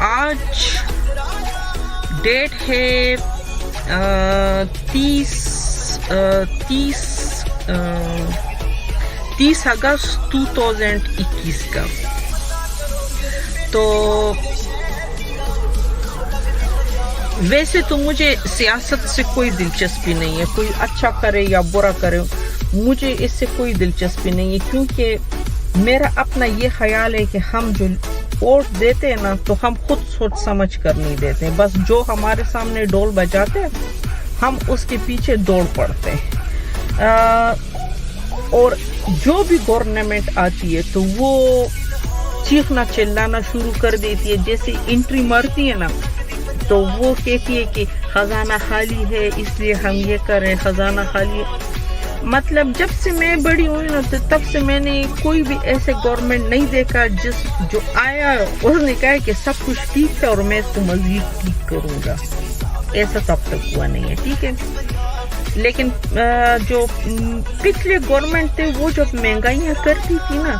آج ڈیٹ ہے 30 اگست 2021 کا. تو ویسے تو مجھے سیاست سے کوئی دلچسپی نہیں ہے، کوئی اچھا کرے یا برا کرے مجھے اس سے کوئی دلچسپی نہیں ہے، کیونکہ میرا اپنا یہ خیال ہے کہ ہم جو ووٹ دیتے ہیں نا تو ہم خود سوچ سمجھ کر نہیں دیتے، بس جو ہمارے سامنے ڈول بجاتے ہیں ہم اس کے پیچھے دوڑ پڑتے ہیں. اور جو بھی گورنمنٹ آتی ہے تو وہ چیخنا چلانا شروع کر دیتی ہے. جیسے انٹری مارتی ہے نا تو وہ کہتی ہے کہ خزانہ خالی ہے اس لیے ہم یہ کریں، خزانہ خالی. مطلب جب سے میں بڑی ہوئی نا تو تب سے میں نے کوئی بھی ایسے گورنمنٹ نہیں دیکھا جو آیا اس نے کہا کہ سب کچھ ٹھیک ہے اور میں اس کو مزید ٹھیک کروں گا. ایسا تب تک ہوا نہیں ہے، ٹھیک ہے. لیکن جو پچھلے گورنمنٹ تھے وہ جب مہنگائیاں کرتی تھی نا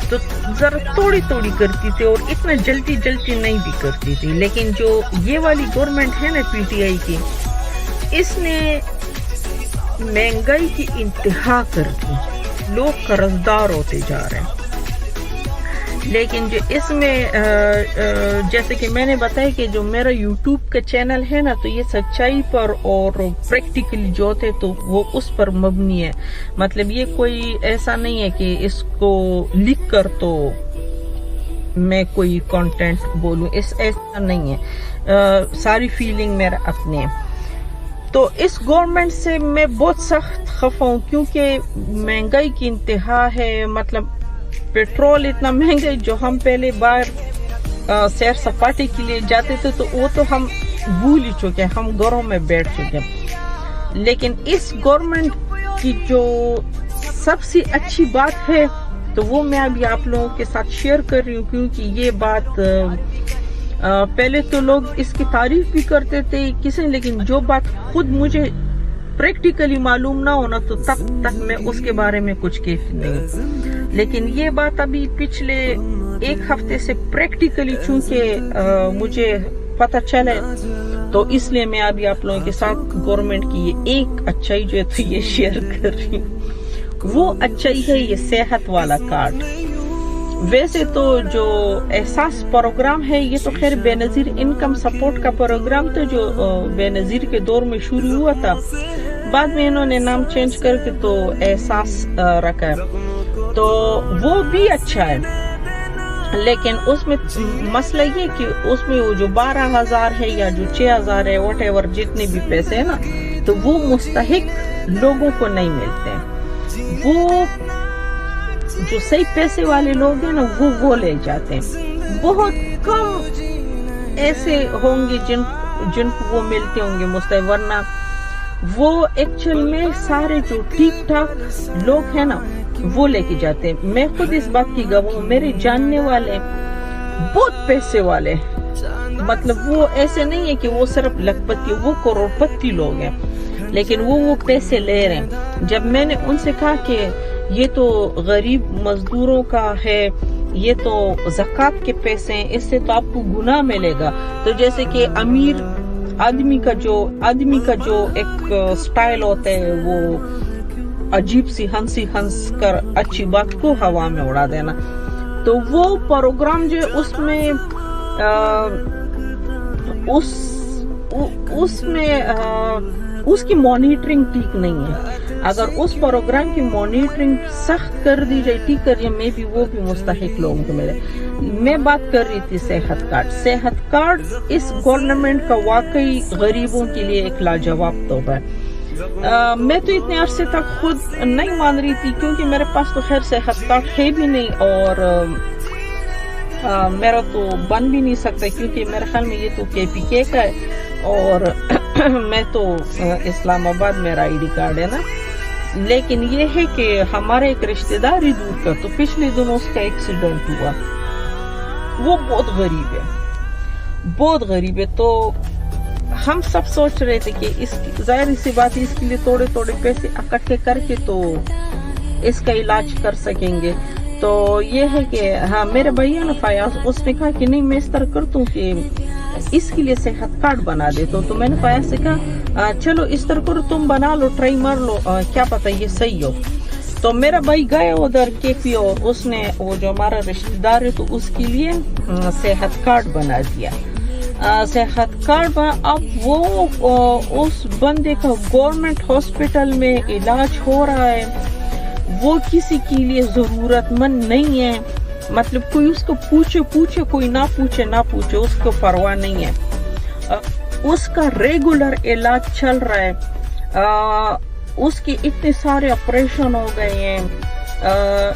تو ذرا تھوڑی تھوڑی کرتی تھی اور اتنا جلدی نہیں بھی کرتی تھی. لیکن جو یہ والی گورنمنٹ ہے نا پی ٹی آئی کی، اس نے مہنگائی کی انتہا کر دی، لوگ قرضدار ہوتے جا رہے ہیں. لیکن جو اس میں جیسے کہ میں نے بتایا کہ جو میرا یوٹیوب کا چینل ہے نا تو یہ سچائی پر اور پریکٹیکلی جو ہوتے تو وہ اس پر مبنی ہے. مطلب یہ کوئی ایسا نہیں ہے کہ اس کو لکھ کر تو میں کوئی کانٹینٹ بولوں، ایسا نہیں ہے. ساری فیلنگ میرا اپنے ہے. تو اس گورنمنٹ سے میں بہت سخت خفا ہوں کیونکہ مہنگائی کی انتہا ہے. مطلب پیٹرول اتنا مہنگا ہے، جو ہم پہلے باہر سیر سپاٹے کے لیے جاتے تھے تو وہ تو ہم بھول ہی چکے، ہم گھروں میں بیٹھ چکے. لیکن اس گورنمنٹ کی جو سب سے اچھی بات ہے تو وہ میں ابھی آپ لوگوں کے ساتھ شیئر کر رہی ہوں، کیونکہ یہ بات پہلے تو لوگ اس کی تعریف بھی کرتے تھے کسی، لیکن جو بات خود مجھے پریکٹیکلی معلوم نہ ہونا تو تب تک میں اس کے بارے میں کچھ کہتی نہیں. لیکن یہ بات ابھی پچھلے ایک ہفتے سے پریکٹیکلی چونکہ مجھے پتہ چلے تو اس لیے میں ابھی آپ لوگوں کے ساتھ گورنمنٹ کی یہ ایک اچھائی جو ہے تو یہ شیئر کر رہی ہوں. وہ اچھائی ہے یہ صحت والا کارڈ. ویسے تو جو احساس پروگرام ہے یہ تو خیر بے نظیر انکم سپورٹ کا پروگرام تھا جو بے نظیر کے دور میں شروع ہوا تھا، بعد میں انہوں نے نام چینج کر کے تو احساس رکھا، تو وہ بھی اچھا ہے. لیکن اس میں مسئلہ یہ کہ اس میں وہ جو 12,000 ہے یا جو 6,000 ہے واٹ ایور جتنے بھی پیسے ہیں نا تو وہ مستحق لوگوں کو نہیں ملتے ہیں. وہ جو صحیح پیسے والے لوگ ہیں نا وہ لے جاتے ہیں. بہت کم ایسے ہوں گے جن کو وہ ملتے ہوں گے مستحق، ورنہ وہ ایکچوئل میں سارے جو ٹھیک ٹھاک لوگ ہیں نا وہ لے کے جاتے ہیں. میں خود اس بات کی گواہ ہوں، میرے جاننے والے بہت پیسے والے، مطلب وہ ایسے نہیں ہے کہ وہ صرف لکھپتی، وہ کروڑ پتی لوگ ہیں لیکن وہ پیسے لے رہے ہیں. جب میں نے ان سے کہا کہ یہ تو غریب مزدوروں کا ہے، یہ تو زکوٰۃ کے پیسے ہیں، اس سے تو آپ کو گناہ ملے گا. تو جیسے کہ امیر آدمی کا جو ایک سٹائل ہوتا ہے وہ عجیب سی ہنس کر اچھی بات کو ہوا میں اڑا دینا، تو وہ پروگرام جو اس میں اس کی مانیٹرنگ ٹھیک نہیں ہے. اگر اس پروگرام کی مانیٹرنگ سخت کر دی جائے، ٹھیک کر دیا، میں بھی وہ بھی مستحق لوگوں کو ملے. میں بات کر رہی تھی صحت کارڈ اس گورنمنٹ کا واقعی غریبوں کے لیے ایک لاجواب تحفہ ہے. میں تو اتنے عرصے تک خود نہیں مان رہی تھی کیونکہ میرے پاس تو خیر صحت کارڈ ہے بھی نہیں اور میرا تو بن بھی نہیں سکتا کیونکہ میرے خیال میں یہ تو کے پی کے کا ہے اور میں تو اسلام آباد میرا آئی ڈی کارڈ ہے نا. لیکن یہ ہے کہ ہمارے ایک رشتہ دار ہی دور کا تو پچھلے دنوں اس کا ایکسیڈنٹ ہوا، وہ بہت غریب ہے. تو ہم سب سوچ رہے تھے کہ اس ظاہر سی بات ہے اس کے لیے تھوڑے پیسے اکٹھے کر کے تو اس کا علاج کر سکیں گے. تو یہ ہے کہ ہاں میرے بھیا نے فیاض اس نے کہا کہ نہیں میں اس طرح کرتا ہوں کہ اس کے لیے صحت کارڈ بنا دیتا ہوں. تو میں نے فیاض سے کہا چلو اس طرح کرو تم بنا لو ٹرائی مار لو کیا پتہ یہ صحیح ہو. تو میرا بھائی گئے ادھر کے پی اور اس نے وہ جو ہمارا رشتہ دار ہے تو اس کے لیے صحت کارڈ بنا دیا. صحت کارڈ اب وہ اس بندے کا گورنمنٹ ہاسپٹل میں علاج ہو رہا ہے. وہ کسی کے لیے ضرورت مند نہیں ہے. مطلب کوئی اس کو پوچھے کوئی نہ پوچھے اس کو پرواہ نہیں ہے. اس کا ریگولر علاج چل رہا ہے. اس کے اتنے سارے آپریشن ہو گئے ہیں,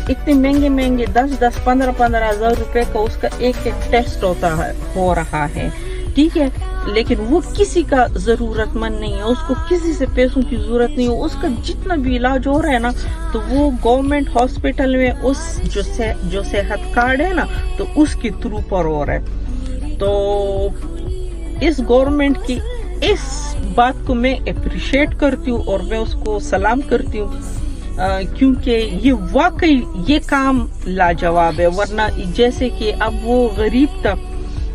اتنے مہنگے 10-15 ہزار روپے کا اس کا ایک ٹیسٹ ہو رہا ہے. ٹھیک ہے, لیکن وہ کسی کا ضرورت مند نہیں ہے, اس کو کسی سے پیسوں کی ضرورت نہیں ہے. اس کا جتنا بھی علاج ہو رہا ہے نا تو وہ گورنمنٹ ہاسپٹل میں اس جو صحت کارڈ ہے نا تو اس کے تھرو پر ہو رہا ہے. تو اس گورنمنٹ کی اس بات کو میں اپریشیٹ کرتی ہوں اور میں اس کو سلام کرتی ہوں, کیونکہ یہ واقعی یہ کام لاجواب ہے. ورنہ جیسے کہ اب وہ غریب تھا,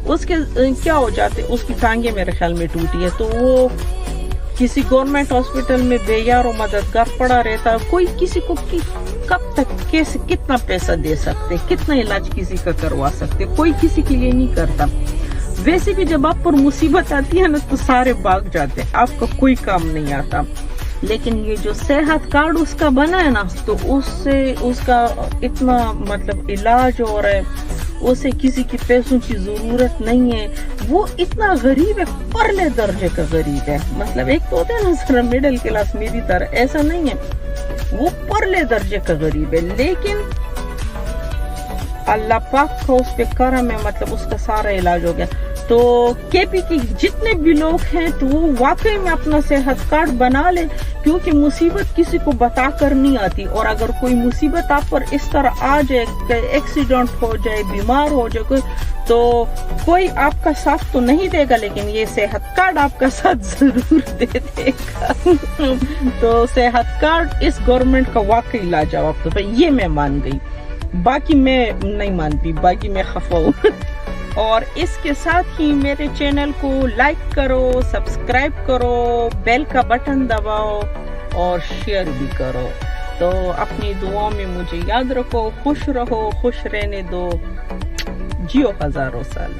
اس کے کیا ہو جاتے, اس کی ٹانگیں میرے خیال میں ٹوٹی ہے تو وہ کسی گورنمنٹ ہاسپٹل میں بے یار و مددگار پڑا رہتا. کوئی کسی کو کب تک کیسے کتنا پیسہ دے سکتے, کتنا علاج کسی کا کروا سکتے, کوئی کسی کے لیے نہیں کرتا. ویسے بھی جب آپ پر مصیبت آتی ہے نا تو سارے بھاگ جاتے, آپ کا کوئی کام نہیں آتا. لیکن یہ جو صحت کارڈ اس کا بنا ہے نا تو اس سے اس کا اتنا مطلب علاج ہو رہا ہے, اسے کسی کی پیسوں کی ضرورت نہیں ہے. وہ اتنا غریب ہے, پرلے درجے کا غریب ہے. مطلب ایک تو ہوتا ہے نا ذرا مڈل کلاس میری طرح, ایسا نہیں ہے, وہ پرلے درجے کا غریب ہے. لیکن اللہ پاک کا اس پہ کرم ہے, مطلب اس کا سارا علاج ہو گیا. تو کے پی کے جتنے بھی لوگ ہیں تو وہ واقعی میں اپنا صحت کارڈ بنا لے, کیونکہ مصیبت کسی کو بتا کر نہیں آتی. اور اگر کوئی مصیبت آپ پر اس طرح آ جائے, ایکسیڈنٹ ہو جائے, بیمار ہو جائے کوئی, تو کوئی آپ کا ساتھ تو نہیں دے گا, لیکن یہ صحت کارڈ آپ کا ساتھ ضرور دے دے گا. تو صحت کارڈ اس گورنمنٹ کا واقعی لاجواب تو یہ میں مان گئی, باقی میں نہیں مانتی, باقی میں خفا ہوں. اور اس کے ساتھ ہی میرے چینل کو لائک کرو, سبسکرائب کرو, بیل کا بٹن دباؤ اور شیئر بھی کرو. تو اپنی دعاؤں میں مجھے یاد رکھو. خوش رہو, خوش رہنے دو, جیو ہزاروں سال.